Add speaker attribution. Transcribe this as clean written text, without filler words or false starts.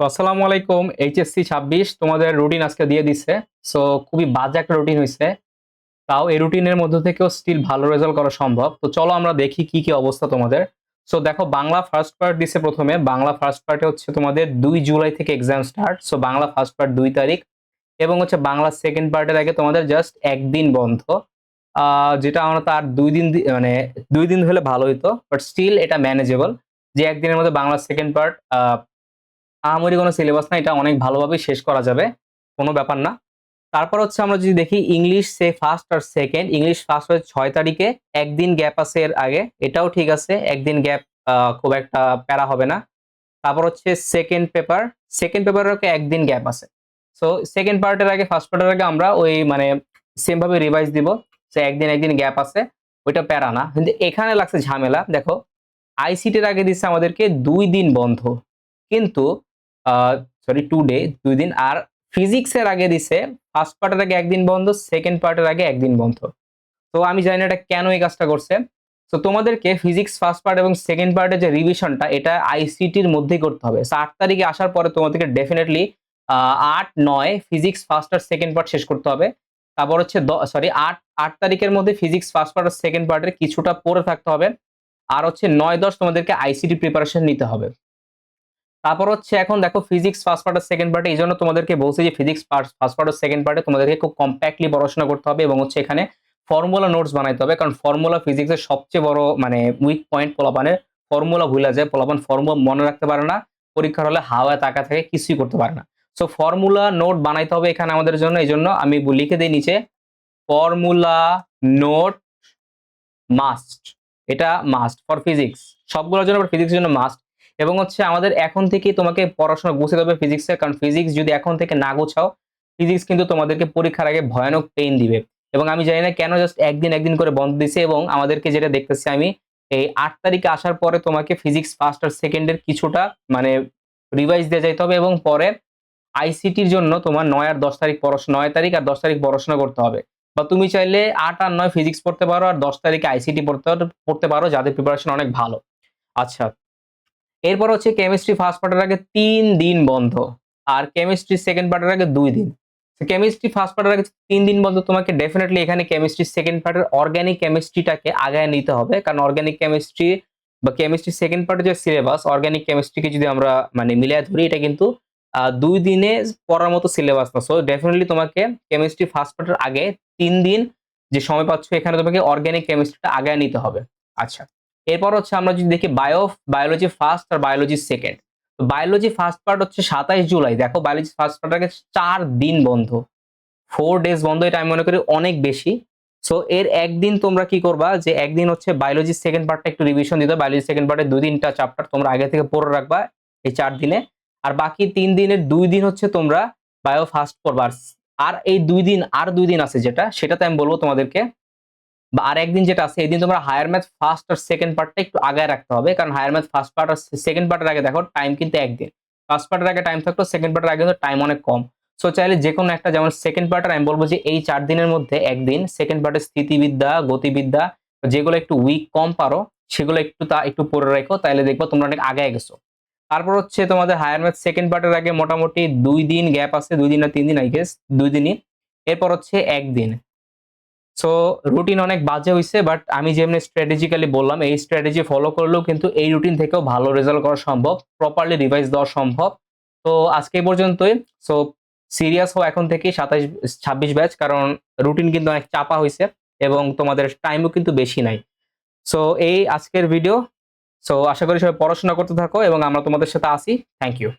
Speaker 1: তো আসসালামু আলাইকুম। এইচএসসি 26 তোমাদের রুটিন আজকে দিয়ে দিচ্ছে। সো খুবই বাজে একটা রুটিন হইছে। তাও এই রুটিনের মধ্য থেকেও স্টিল ভালো রেজাল্ট করা সম্ভব। তো চলো আমরা দেখি কি কি অবস্থা তোমাদের। সো দেখো, বাংলা ফার্স্ট পার্ট দিছে প্রথমে। বাংলা ফার্স্ট পার্টে হচ্ছে তোমাদের 2 জুলাই থেকে exam start. So Bangla first part 2 তারিখ, এবং হচ্ছে বাংলা সেকেন্ড পার্টের আগে তোমাদের জাস্ট একদিন বন্ধ। যেটা আমরা তার 2 দিন মানে 2 দিন হলে ভালো হইতো, বাট স্টিল এটা ম্যানেজেবল। যে একদিনের মধ্যে বাংলা সেকেন্ড পার্ট আহামরি কোনো সিলেবাস না, এটা অনেক ভালোভাবে শেষ করা যাবে, কোনো ব্যাপার না। তারপর হচ্ছে আমরা যদি দেখি ইংলিশ সে ফার্স্ট আর সেকেন্ড, ইংলিশ ফার্স্ট হচ্ছে 6 তারিখে, একদিন গ্যাপ আছে এর আগে, এটাও ঠিক আছে, একদিন গ্যাপ খুব একটা প্যারা হবে না। তারপর হচ্ছে সেকেন্ড পেপারের একদিন গ্যাপ আছে। সো সেকেন্ড পার্টের আগে ফার্স্ট পার্টের আগে আমরা ওই মানে সেম ভাবে রিভাইজ দিব। সে একদিন একদিন গ্যাপ আছে, ওইটা প্যারা না। কিন্তু এখানে লাগছে ঝামেলা। দেখো, আইসিটির আগে দিচ্ছে আমাদেরকে 2 দিন বন্ধ, কিন্তু সরি 2 ডে, 2 দিন। আর ফিজিক্সের আগে দিছে ফার্স্ট পার্টের আগে একদিন বন্ধ, সেকেন্ড পার্টের আগে একদিন বন্ধ। তো আমি জানি না এটা কেন এই কাজটা করছে। তো তোমাদেরকে ফিজিক্স ফার্স্ট পার্ট এবং সেকেন্ড পার্টের যে রিভিশনটা, এটা আইসিটির মধ্যেই করতে হবে। 8 তারিখে আসার পরে তোমাদেরকে ডেফিনেটলি 8-9 ফিজিক্স ফার্স্ট আর সেকেন্ড পার্ট শেষ করতে হবে। তারপর হচ্ছে সরি 8 তারিখের মধ্যে ফিজিক্স ফার্স্ট পার্ট আর সেকেন্ড পার্টের কিছুটা পড়ে থাকতে হবে। আর হচ্ছে 9-10 তোমাদেরকে আইসিটি প্রিপারেশন নিতে হবে। তারপর হচ্ছে এখন দেখো, ফিজিক্স ফার্স্ট পার্ট আর সেকেন্ড পার্টে এই জন্য তোমাদেরকে বলছি যে ফিজিক্স ফার্স্ট পার্ট আর সেকেন্ড পার্টে তোমাদেরকে খুব কম্প্যাক্টলি পড়াশোনা করতে হবে, এবং হচ্ছে এখানে ফর্মুলা নোটস বানাইতে হবে। কারণ ফর্মুলা ফিজিক্সের সবচেয়ে বড় মানে উইক পয়েন্ট পোলাপানের। ফর্মুলা ভুলা যায়, পোলাপান ফর্মুলা মনে রাখতে পারে না, পরীক্ষার হলে হাওয়ায় তাকা থাকে, কিছুই করতে পারে না। সো ফর্মুলা নোট বানাইতে হবে এখানে আমাদের জন্য। এই জন্য আমি লিখে দিই নিচে, ফর্মুলা নোট মাস্ট। এটা মাস্ট ফর ফিজিক্স, সবগুলোর জন্য, ফিজিক্সের জন্য মাস্ট। এবং হচ্ছে আমাদের এখন থেকে তোমাকে পড়াশোনা গুছাতে হবে ফিজিক্সে, কারণ ফিজিক্স যদি এখন থেকে না গোছাও, ফিজিক্স কিন্তু তোমাদেরকে পরীক্ষার আগে ভয়ানক পেইন দিবে। এবং আমি জানি না কেন জাস্ট একদিন একদিন করে বন্ধ দিছে। এবং আমাদেরকে যেটা দেখতেছি আমি, এই 8 তারিখে আসার পরে তোমাকে ফিজিক্স ফার্স্ট আর সেকেন্ডের কিছুটা মানে রিভাইজ দিয়ে যাইতে হবে, এবং পরে আইসিটির জন্য তোমার 9 আর 10 তারিখ 9 তারিখ আর 10 তারিখ পড়াশোনা করতে হবে। বা তুমি চাইলে 8 আর 9 ফিজিক্স পড়তে পারো, আর 10 তারিখে আইসিটি পড়তে পারো, যাদের প্রিপারেশন অনেক ভালো। আচ্ছা, এরপর হচ্ছে কেমিস্ট্রি ফার্স্ট পার্টের আগে 3 দিন বন্ধ, আর কেমিস্ট্রি সেকেন্ড পার্টের আগে 2 দিন। কেমিস্ট্রি ফার্স্ট পার্টের আগে 3 দিন বন্ধ। তোমাকে ডেফিনেটলি এখানে কেমিস্ট্রি সেকেন্ড পার্টের অর্গানিক কেমিস্ট্রিটাকে আগায় নিতে হবে, কারণ অর্গানিক কেমিস্ট্রি বা কেমিস্ট্রি সেকেন্ড পার্টের যে সিলেবাস, অর্গানিক কেমিস্ট্রিকে যদি আমরা মানে মিলিয়ে ধরি, এটা কিন্তু 2 দিনে পড়ার মতো সিলেবাস না। সো ডেফিনেটলি তোমাকে কেমিস্ট্রি ফার্স্ট পার্টের আগে 3 দিন যে সময় পাচ্ছ, এখানে তোমাকে অর্গানিক কেমিস্ট্রিটা আগায় নিতে হবে। আচ্ছা, এরপর হচ্ছে আমরা যদি দেখি বায়োলজি ফার্স্ট আর biology second. Biology first part হচ্ছে 27 জুলাই। দেখো, বায়োলজি ফার্স্ট পার্ট আগে 4 দিন বন্ধ, 4 ডেজ বন্ধ। এটা আমি মনে করি অনেক বেশি। সো এর একদিন তোমরা কি করবা, যে একদিন হচ্ছে বায়োলজি সেকেন্ড পার্টটা একটু রিভিশন দিতে। বায়োলজি সেকেন্ড পার্টে 2-3টা চ্যাপ্টার তোমরা আগে থেকে পড়ে রাখবা এই 4 দিনে। আর বাকি 3 দিনের 2 দিন হচ্ছে তোমরা বায়ো ফার্স্ট পড়বা। আর এই 2 দিন আছে যেটা, সেটাতে আমি বলবো তোমাদেরকে, বা আর একদিন যেটা আছে, এই দিন তোমরা হায়ার ম্যাথ ফার্স্ট আর সেকেন্ড পার্টটা একটু আগায় রাখতে হবে। কারণ হায়ার ম্যাথ ফার্স্ট পার্ট আর সেকেন্ড পার্টের আগে দেখো টাইম কিন্তু একদিন। ফার্স্ট পার্টের আগে টাইম থাকতো, সেকেন্ড পার্টের আগে কিন্তু টাইম অনেক কম। সো চাইলে যে কোনো একটা, যেমন সেকেন্ড পার্টের আমি বলবো যে এই 4 দিনের মধ্যে একদিন সেকেন্ড পার্টের স্থিতিবিদ্যা, গতিবিদ্যা, যেগুলো একটু উইক কম পারো, সেগুলো একটু পড়ে রাখো, তাইলে দেখবো তোমরা অনেক আগায় গেছো। তারপর হচ্ছে তোমাদের হায়ার ম্যাথ সেকেন্ড পার্টের আগে মোটামুটি 2 দিন গ্যাপ আছে, 2 দিন না 3 দিন, আই গেস 2 দিনই। এরপর হচ্ছে একদিন। সো রুটিন অনেক বাজে হইছে, বাট আমি যেমনি স্ট্র্যাটেজিক্যালি বললাম, এই স্ট্র্যাটেজি ফলো করলেও কিন্তু এই রুটিন থেকেও ভালো রেজাল্ট করা সম্ভব, প্রপারলি রিভাইজ দেওয়া সম্ভব। তো আজকে এই পর্যন্তই। সো সিরিয়াস হও এখন থেকে 27-26 ব্যাচ, কারণ রুটিন কিন্তু অনেক চাপা হইছে, এবং তোমাদের টাইমও কিন্তু বেশি নাই। সো এই আজকের ভিডিও। সো আশা করি সবাই পড়াশোনা করতে থাকো, এবং আমরা তোমাদের সাথে আসি। Thank you.